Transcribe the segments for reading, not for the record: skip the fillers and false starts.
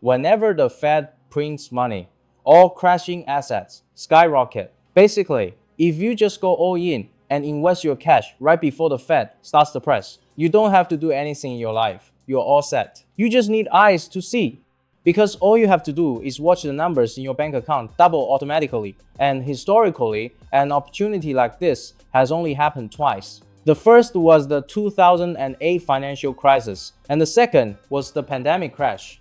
whenever the Fed prints money, all crashing assets skyrocket. Basically, if you just go all in and invest your cash right before the Fed starts to press, you don't have to do anything in your life. You're all set. You just need eyes to see. Because all you have to do is watch the numbers in your bank account double automatically. And historically, an opportunity like this has only happened twice. The first was the 2008 financial crisis, and the second was the pandemic crash.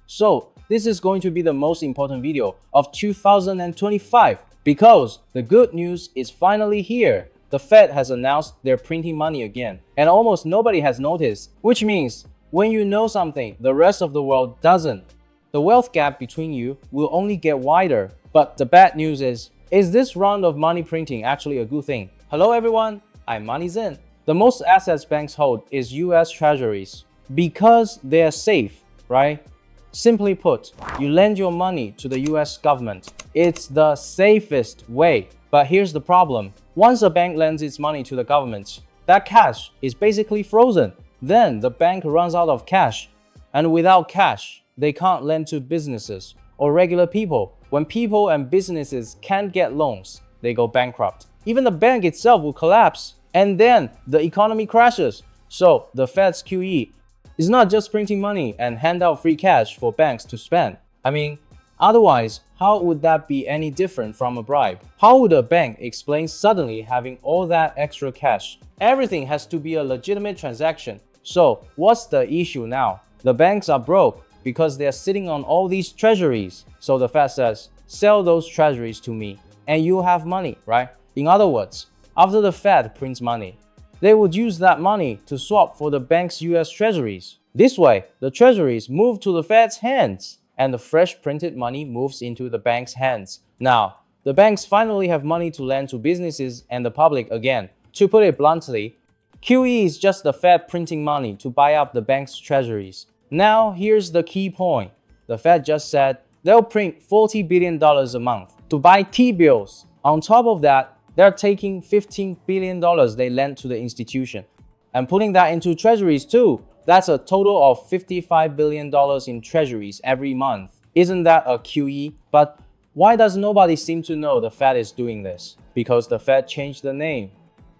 So, this is going to be the most important video of 2025 because the good news is finally here. The Fed has announced they're printing money again, and almost nobody has noticed, which means when you know something, the rest of the world doesn't. The wealth gap between you will only get wider. But the bad news is this round of money printing actually a good thing? Hello everyone, I'm Money Zen. The most assets banks hold is US Treasuries because they're safe, right? Simply put, you lend your money to the US government. It's the safest way. But here's the problem. Once a bank lends its money to the government, that cash is basically frozen. Then the bank runs out of cash. And without cash, they can't lend to businesses or regular people. When people and businesses can't get loans, they go bankrupt. Even the bank itself will collapse. And then the economy crashes. So the Fed's QE is not just printing money and hand out free cash for banks to spend. I mean, otherwise, how would that be any different from a bribe? How would a bank explain suddenly having all that extra cash? Everything has to be a legitimate transaction. So what's the issue now? The banks are broke because they're sitting on all these treasuries. So the Fed says, sell those treasuries to me and you have money, right? In other words, after the Fed prints money, they would use that money to swap for the bank's US Treasuries. This way, the Treasuries move to the Fed's hands and the fresh printed money moves into the bank's hands. Now, the banks finally have money to lend to businesses and the public again. To put it bluntly, QE is just the Fed printing money to buy up the bank's treasuries. Now, here's the key point. The Fed just said they'll print $40 billion a month to buy T-bills. On top of that, they're taking $15 billion they lent to the institution and putting that into treasuries too. That's a total of $55 billion in treasuries every month. Isn't that a QE? But why does nobody seem to know the Fed is doing this? Because the Fed changed the name.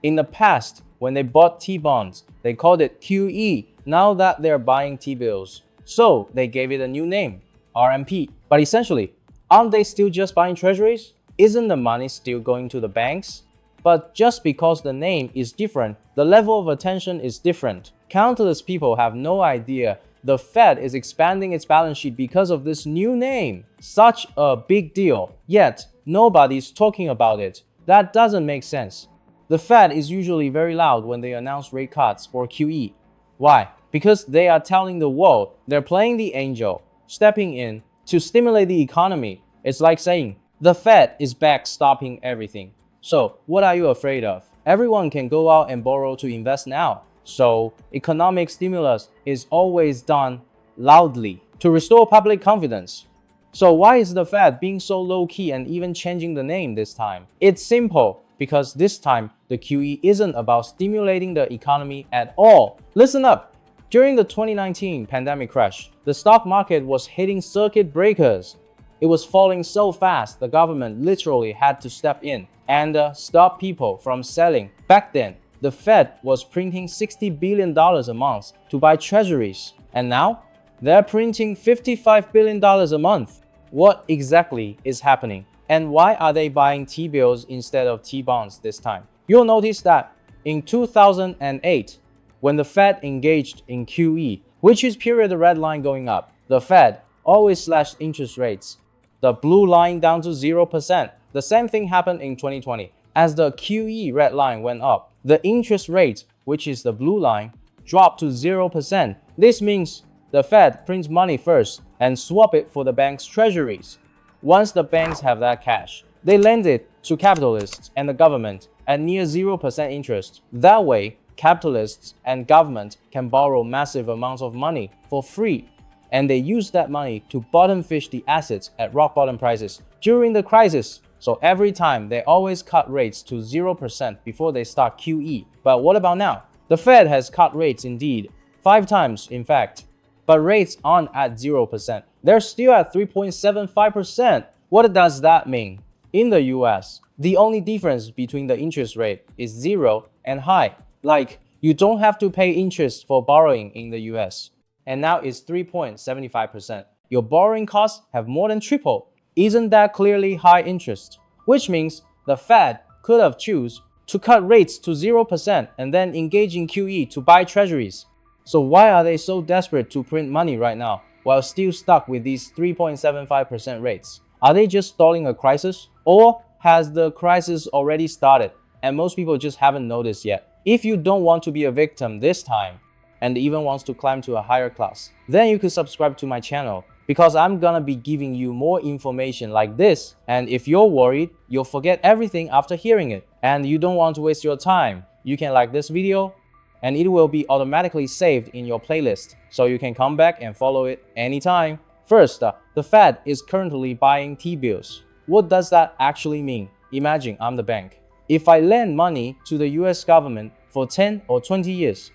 In the past, when they bought T-bonds, they called it QE. Now that they're buying T-bills, so they gave it a new name, RMP. But essentially, aren't they still just buying treasuries? Isn't the money still going to the banks? But just because the name is different, the level of attention is different. Countless people have no idea the Fed is expanding its balance sheet because of this new name. Such a big deal, yet nobody's talking about it. That doesn't make sense. The Fed is usually very loud when they announce rate cuts or QE. Why? Because they are telling the world they're playing the angel, stepping in to stimulate the economy. It's like saying, the Fed is backstopping everything. So, what are you afraid of? Everyone can go out and borrow to invest now. So, economic stimulus is always done loudly to restore public confidence. So, why is the Fed being so low-key and even changing the name this time? It's simple, because this time the QE isn't about stimulating the economy at all. Listen up! During the 2019 pandemic crash, the stock market was hitting circuit breakers. It was falling so fast, the government literally had to step in and stop people from selling. Back then, the Fed was printing $60 billion a month to buy treasuries. And now, they're printing $55 billion a month. What exactly is happening? And why are they buying T-bills instead of T-bonds this time? You'll notice that in 2008, when the Fed engaged in QE, which is period the red line going up, the Fed always slashed interest rates. The blue line down to 0%. The same thing happened in 2020. As the QE red line went up, the interest rate, which is the blue line, dropped to 0%. This means the Fed prints money first and swap it for the bank's treasuries. Once the banks have that cash, they lend it to capitalists and the government at near 0% interest. That way, capitalists and government can borrow massive amounts of money for free. And they use that money to bottom fish the assets at rock bottom prices during the crisis. So every time, they always cut rates to 0% before they start QE. But what about now? The Fed has cut rates indeed, 5 times in fact. but rates aren't at 0%. They're still at 3.75%. What does that mean? In the US, the only difference between the interest rate is 0 and high. Like, you don't have to pay interest for borrowing in the US. And now it's 3.75%. Your borrowing costs have more than tripled. Isn't that clearly high interest? Which means the Fed could have chosen to cut rates to 0% and then engage in QE to buy treasuries. So why are they so desperate to print money right now while still stuck with these 3.75% rates? Are they just stalling a crisis? Or has the crisis already started and most people just haven't noticed yet? If you don't want to be a victim this time and even wants to climb to a higher class, then you could subscribe to my channel because I'm gonna be giving you more information like this. And if you're worried, you'll forget everything after hearing it and you don't want to waste your time, you can like this video and it will be automatically saved in your playlist so you can come back and follow it anytime. First, the Fed is currently buying T-bills. What does that actually mean? Imagine I'm the bank. If I lend money to the US government for 10 or 20 years,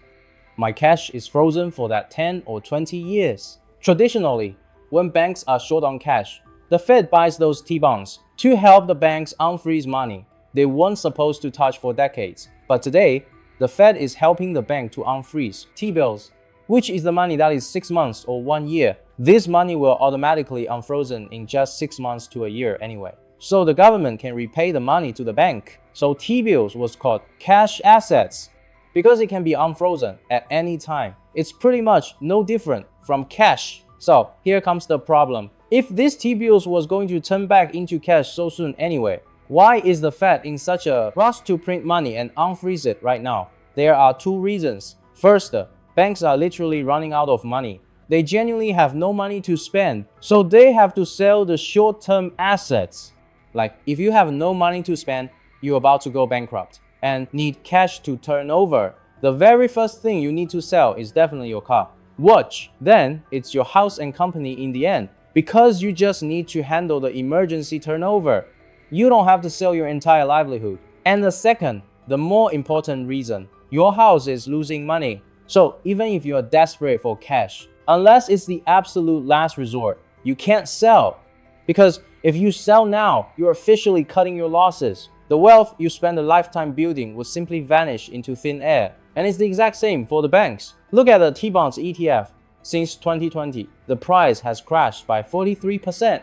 my cash is frozen for that 10 or 20 years. Traditionally, when banks are short on cash, the Fed buys those T-bonds to help the banks unfreeze money they weren't supposed to touch for decades. But today, the Fed is helping the bank to unfreeze T-bills, which is the money that is 6 months or 1 year. This money will automatically unfrozen in just 6 months to a year anyway. So the government can repay the money to the bank. So T-bills was called cash assets because it can be unfrozen at any time. It's pretty much no different from cash. So here comes the problem. If this T-bills was going to turn back into cash so soon anyway, why is the Fed in such a rush to print money and unfreeze it right now? There are two reasons. First, banks are literally running out of money. They genuinely have no money to spend, so they have to sell the short-term assets. Like, if you have no money to spend, you're about to go bankrupt and need cash to turn over. The very first thing you need to sell is definitely your car. Watch, then it's your house and company in the end, because you just need to handle the emergency turnover. You don't have to sell your entire livelihood. And the second, the more important reason, your house is losing money. So even if you're desperate for cash, unless it's the absolute last resort, you can't sell. Because if you sell now, you're officially cutting your losses. The wealth you spend a lifetime building will simply vanish into thin air. And it's the exact same for the banks. Look at the T-bonds ETF. Since 2020, the price has crashed by 43%.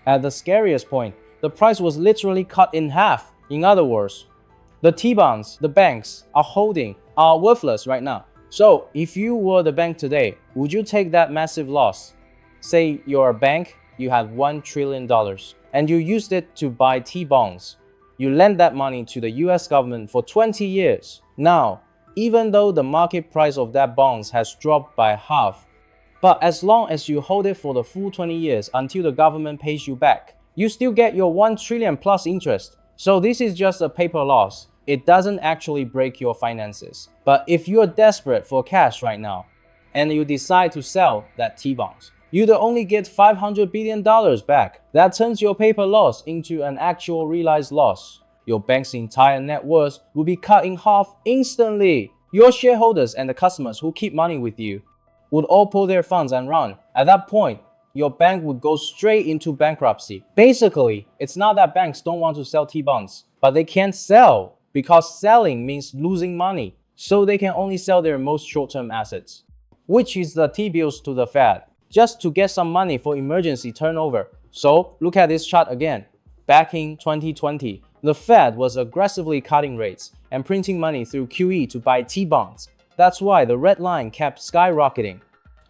At the scariest point, the price was literally cut in half. In other words, the T-bonds the banks are holding are worthless right now. So if you were the bank today, would you take that massive loss? Say you're a bank, you had $1 trillion and you used it to buy T-bonds. You lend that money to the US government for 20 years. Now, even though the market price of that bonds has dropped by half, but as long as you hold it for the full 20 years until the government pays you back, you still get your 1 trillion plus interest. So this is just a paper loss. It doesn't actually break your finances. But if you're desperate for cash right now, and you decide to sell that T-bonds, you'd only get $500 billion back. That turns your paper loss into an actual realized loss. Your bank's entire net worth will be cut in half instantly. Your shareholders and the customers who keep money with you would all pull their funds and run. At that point, your bank would go straight into bankruptcy. Basically, it's not that banks don't want to sell T-bonds, but they can't sell because selling means losing money. So they can only sell their most short-term assets, which is the T-bills to the Fed, just to get some money for emergency turnover. So look at this chart again. Back in 2020, the Fed was aggressively cutting rates and printing money through QE to buy T-bonds. That's why the red line kept skyrocketing.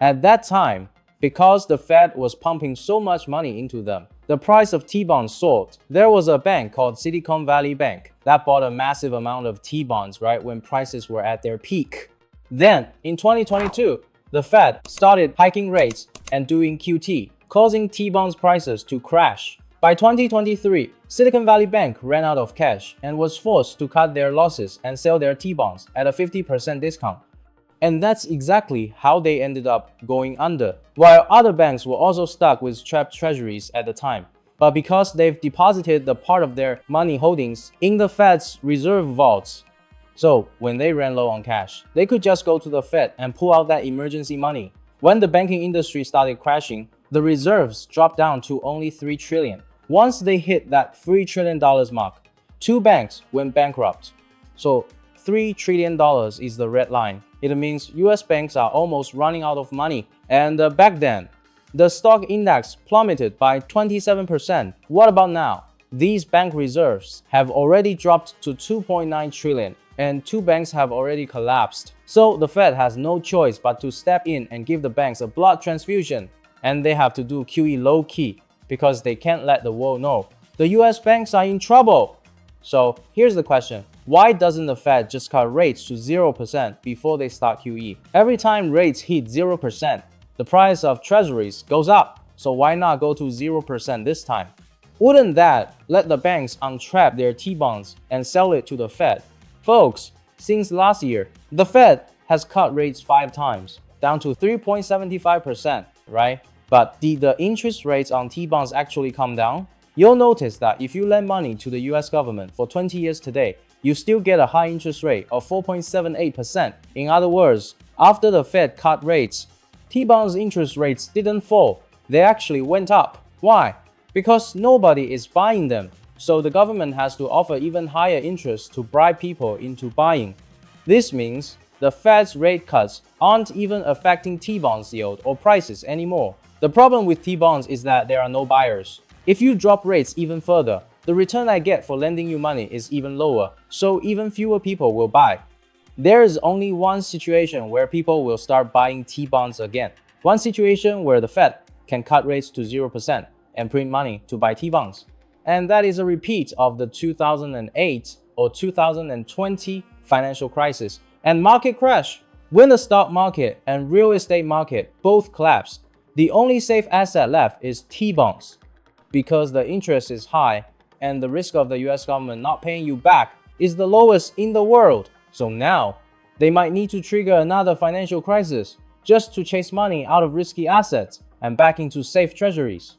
At that time, because the Fed was pumping so much money into them, the price of T-bonds soared. There was a bank called Silicon Valley Bank that bought a massive amount of T-bonds right when prices were at their peak. Then, in 2022, the Fed started hiking rates and doing QT, causing T-bonds prices to crash. By 2023, Silicon Valley Bank ran out of cash and was forced to cut their losses and sell their T-bonds at a 50% discount. And that's exactly how they ended up going under, while other banks were also stuck with trapped treasuries at the time. But because they've deposited the part of their money holdings in the Fed's reserve vaults, so when they ran low on cash, they could just go to the Fed and pull out that emergency money. When the banking industry started crashing, the reserves dropped down to only $3 trillion. Once they hit that $3 trillion mark, 2 banks went bankrupt. So $3 trillion is the red line. It means US banks are almost running out of money. And back then, the stock index plummeted by 27%. What about now? These bank reserves have already dropped to 2.9 trillion and 2 banks have already collapsed. So the Fed has no choice but to step in and give the banks a blood transfusion. And they have to do QE low-key because they can't let the world know. The US banks are in trouble. So here's the question. Why doesn't the Fed just cut rates to 0% before they start QE? Every time rates hit 0%, the price of Treasuries goes up. So why not go to 0% this time? Wouldn't that let the banks untrap their T-bonds and sell it to the Fed? Folks, since last year, the Fed has cut rates 5 times, down to 3.75%, right? But did the interest rates on T-bonds actually come down? You'll notice that if you lend money to the US government for 20 years today, you still get a high interest rate of 4.78%. In other words, after the Fed cut rates, T-bonds interest rates didn't fall, they actually went up. Why? Because nobody is buying them, so the government has to offer even higher interest to bribe people into buying. This means the Fed's rate cuts aren't even affecting T-bonds yield or prices anymore. The problem with T-bonds is that there are no buyers. If you drop rates even further, the return I get for lending you money is even lower, so even fewer people will buy. There is only one situation where people will start buying T-bonds again. One situation where the Fed can cut rates to 0% and print money to buy T-bonds. And that is a repeat of the 2008 or 2020 financial crisis and market crash. When the stock market and real estate market both collapsed, the only safe asset left is T-bonds. Because the interest is high and the risk of the US government not paying you back is the lowest in the world. So now, they might need to trigger another financial crisis just to chase money out of risky assets and back into safe treasuries.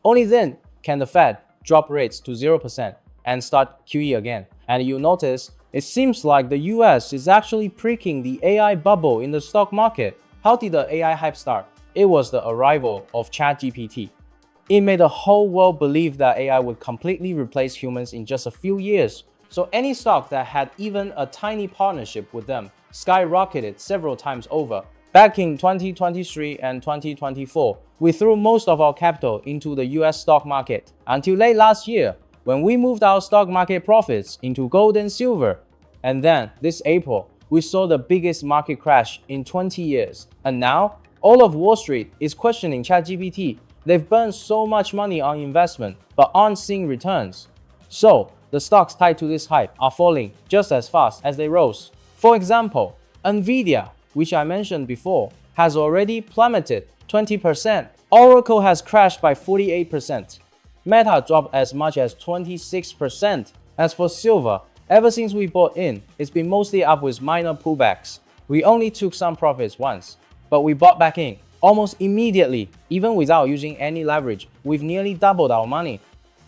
Only then can the Fed drop rates to 0% and start QE again. And you'll notice, it seems like the US is actually pricking the AI bubble in the stock market. How did the AI hype start? It was the arrival of ChatGPT. It made the whole world believe that AI would completely replace humans in just a few years. So any stock that had even a tiny partnership with them skyrocketed several times over. Back in 2023 and 2024, we threw most of our capital into the US stock market until late last year when we moved our stock market profits into gold and silver. And then this April, we saw the biggest market crash in 20 years. And now, all of Wall Street is questioning ChatGPT. They've burned so much money on investment, but aren't seeing returns. So, the stocks tied to this hype are falling just as fast as they rose. For example, Nvidia, which I mentioned before, has already plummeted 20%. Oracle has crashed by 48%. Meta dropped as much as 26%. As for silver, ever since we bought in, it's been mostly up with minor pullbacks. We only took some profits once, but we bought back in almost immediately. Even without using any leverage, we've nearly doubled our money.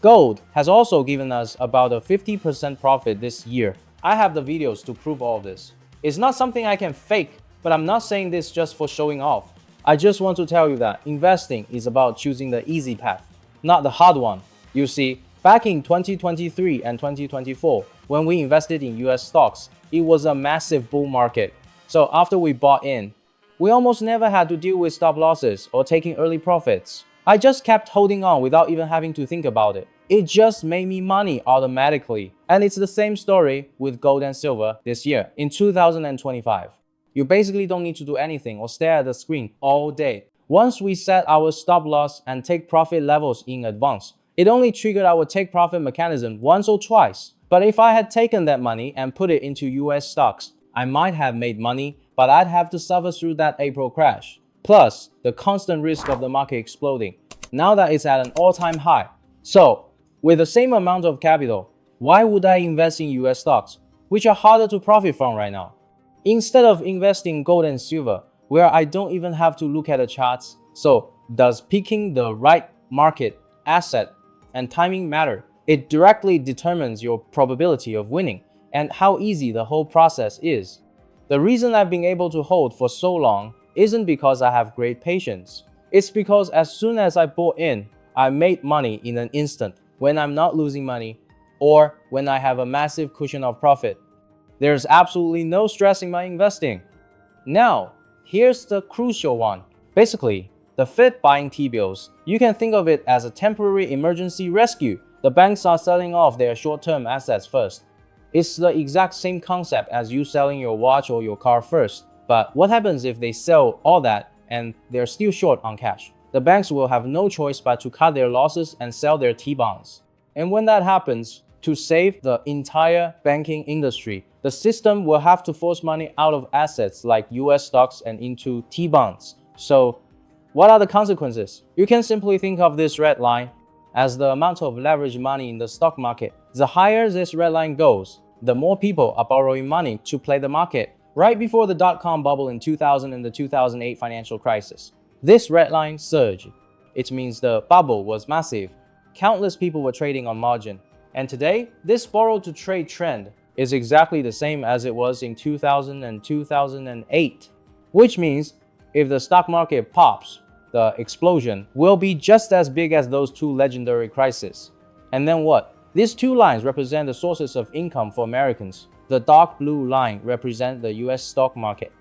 Gold has also given us about a 50% profit this year. I have the videos to prove all this. It's not something I can fake, but I'm not saying this just for showing off. I just want to tell you that investing is about choosing the easy path, not the hard one. You see, back in 2023 and 2024, when we invested in US stocks, it was a massive bull market. So after we bought in, we almost never had to deal with stop losses or taking early profits. I just kept holding on without even having to think about it. It just made me money automatically. And it's the same story with gold and silver this year, in 2025. You basically don't need to do anything or stare at the screen all day. Once we set our stop loss and take profit levels in advance, it only triggered our take profit mechanism once or twice. But if I had taken that money and put it into US stocks, I might have made money, but I'd have to suffer through that April crash. Plus, the constant risk of the market exploding, now that it's at an all-time high. So, with the same amount of capital, why would I invest in US stocks, which are harder to profit from right now? Instead of investing in gold and silver, where I don't even have to look at the charts. So, does picking the right market, asset, and timing matter? It directly determines your probability of winning and how easy the whole process is. The reason I've been able to hold for so long isn't because I have great patience. It's because as soon as I bought in, I made money in an instant when I'm not losing money or when I have a massive cushion of profit. There's absolutely no stress in my investing. Now, here's the crucial one. Basically, the Fed buying T-bills, you can think of it as a temporary emergency rescue. The banks are selling off their short-term assets first. It's the exact same concept as you selling your watch or your car first. But what happens if they sell all that and they're still short on cash? The banks will have no choice but to cut their losses and sell their T-bonds. And when that happens, to save the entire banking industry, the system will have to force money out of assets like US stocks and into T-bonds. So, what are the consequences? You can simply think of this red line as the amount of leveraged money in the stock market. The higher this red line goes, the more people are borrowing money to play the market. Right before the dot-com bubble in 2000 and the 2008 financial crisis, this red line surged. It means the bubble was massive. Countless people were trading on margin. And today, this borrow-to-trade trend is exactly the same as it was in 2000 and 2008. Which means, if the stock market pops, the explosion will be just as big as those two legendary crises. And then what? These two lines represent the sources of income for Americans. The dark blue line represents the US stock market.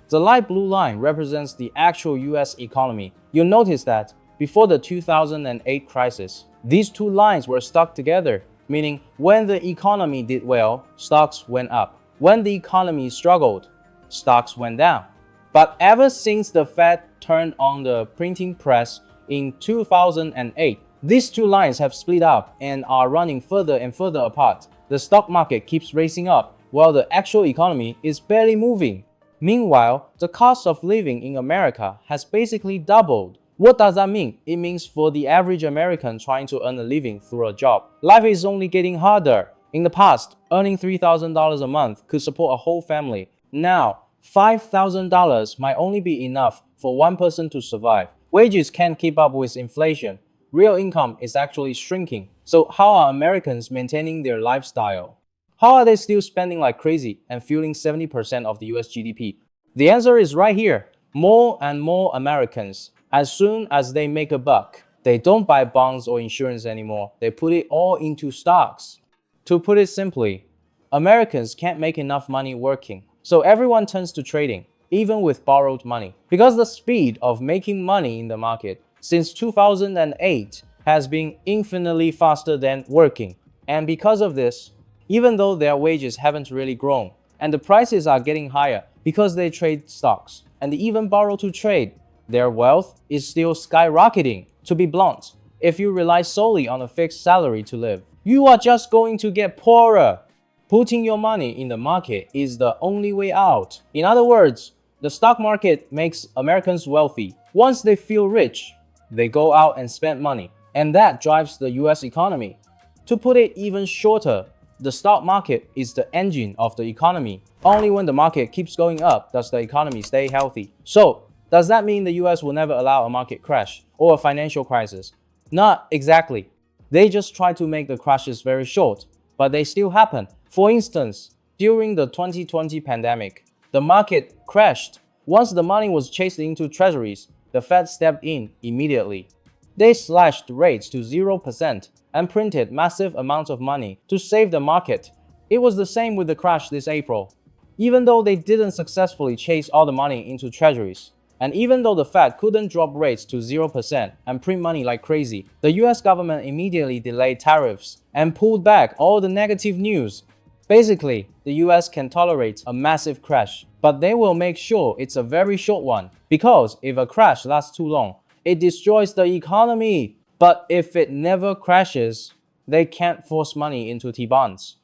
The light blue line represents the actual US economy. You'll notice that before the 2008 crisis, these two lines were stuck together, meaning when the economy did well, stocks went up. When the economy struggled, stocks went down. But ever since the Fed turned on the printing press in 2008, these two lines have split up and are running further and further apart. The stock market keeps racing up while the actual economy is barely moving. Meanwhile, the cost of living in America has basically doubled. What does that mean? It means for the average American trying to earn a living through a job, life is only getting harder. In the past, earning $3,000 a month could support a whole family. Now, $5,000 might only be enough for one person to survive. Wages can't keep up with inflation. Real income is actually shrinking. So how are Americans maintaining their lifestyle? How are they still spending like crazy and fueling 70% of the US GDP? The answer is right here. More and more Americans, as soon as they make a buck, they don't buy bonds or insurance anymore. They put it all into stocks. To put it simply, Americans can't make enough money working. So everyone turns to trading, even with borrowed money. Because the speed of making money in the market since 2008 has been infinitely faster than working. And because of this, even though their wages haven't really grown, and the prices are getting higher because they trade stocks, and they even borrow to trade, their wealth is still skyrocketing. To be blunt, if you rely solely on a fixed salary to live, you are just going to get poorer. Putting your money in the market is the only way out. In other words, the stock market makes Americans wealthy. Once they feel rich, they go out and spend money, and that drives the US economy. To put it even shorter, the stock market is the engine of the economy. Only when the market keeps going up does the economy stay healthy. So, does that mean the US will never allow a market crash or a financial crisis? Not exactly. They just try to make the crashes very short, but they still happen. For instance, during the 2020 pandemic, the market crashed. Once the money was chased into Treasuries, the Fed stepped in immediately. They slashed rates to 0% and printed massive amounts of money to save the market. It was the same with the crash this April. Even though they didn't successfully chase all the money into Treasuries, and even though the Fed couldn't drop rates to 0% and print money like crazy, the US government immediately delayed tariffs and pulled back all the negative news. Basically, the US can tolerate a massive crash, but they will make sure it's a very short one, because if a crash lasts too long, it destroys the economy. But if it never crashes, they can't force money into T-bonds.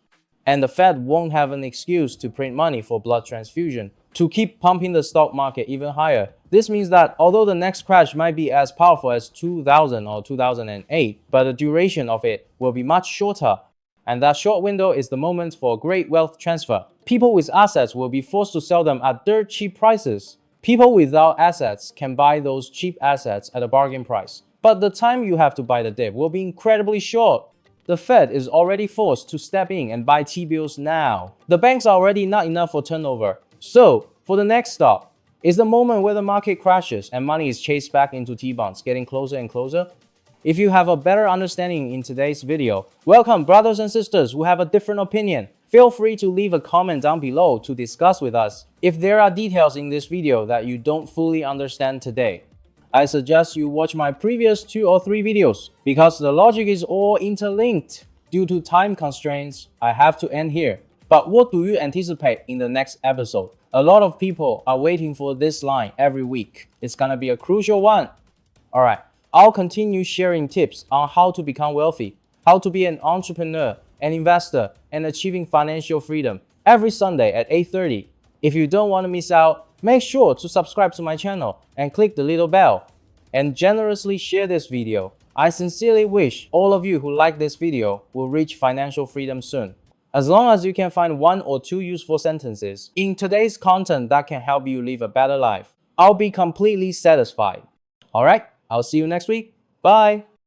And the Fed won't have an excuse to print money for blood transfusion to keep pumping the stock market even higher. This means that although the next crash might be as powerful as 2000 or 2008, but the duration of it will be much shorter. And that short window is the moment for great wealth transfer. People with assets will be forced to sell them at dirt cheap prices. People without assets can buy those cheap assets at a bargain price. But the time you have to buy the dip will be incredibly short. The Fed is already forced to step in and buy T-bills now. The banks are already not enough for turnover. So, for the next stop, Is the moment where the market crashes and money is chased back into T-bonds getting closer and closer? If you have a better understanding in today's video, welcome brothers and sisters who have a different opinion. Feel free to leave a comment down below to discuss with us. If there are details in this video that you don't fully understand today, I suggest you watch my previous 2 or 3 videos because the logic is all interlinked. Due to time constraints, I have to end here. But what do you anticipate in the next episode? A lot of people are waiting for this line every week. It's gonna be a crucial one. Alright, I'll continue sharing tips on how to become wealthy, how to be an entrepreneur, an investor, and achieving financial freedom every Sunday at 8:30. If you don't want to miss out, make sure to subscribe to my channel and click the little bell. And generously share this video. I sincerely wish all of you who like this video will reach financial freedom soon. As long as you can find 1 or 2 useful sentences in today's content that can help you live a better life, I'll be completely satisfied. Alright, I'll see you next week. Bye!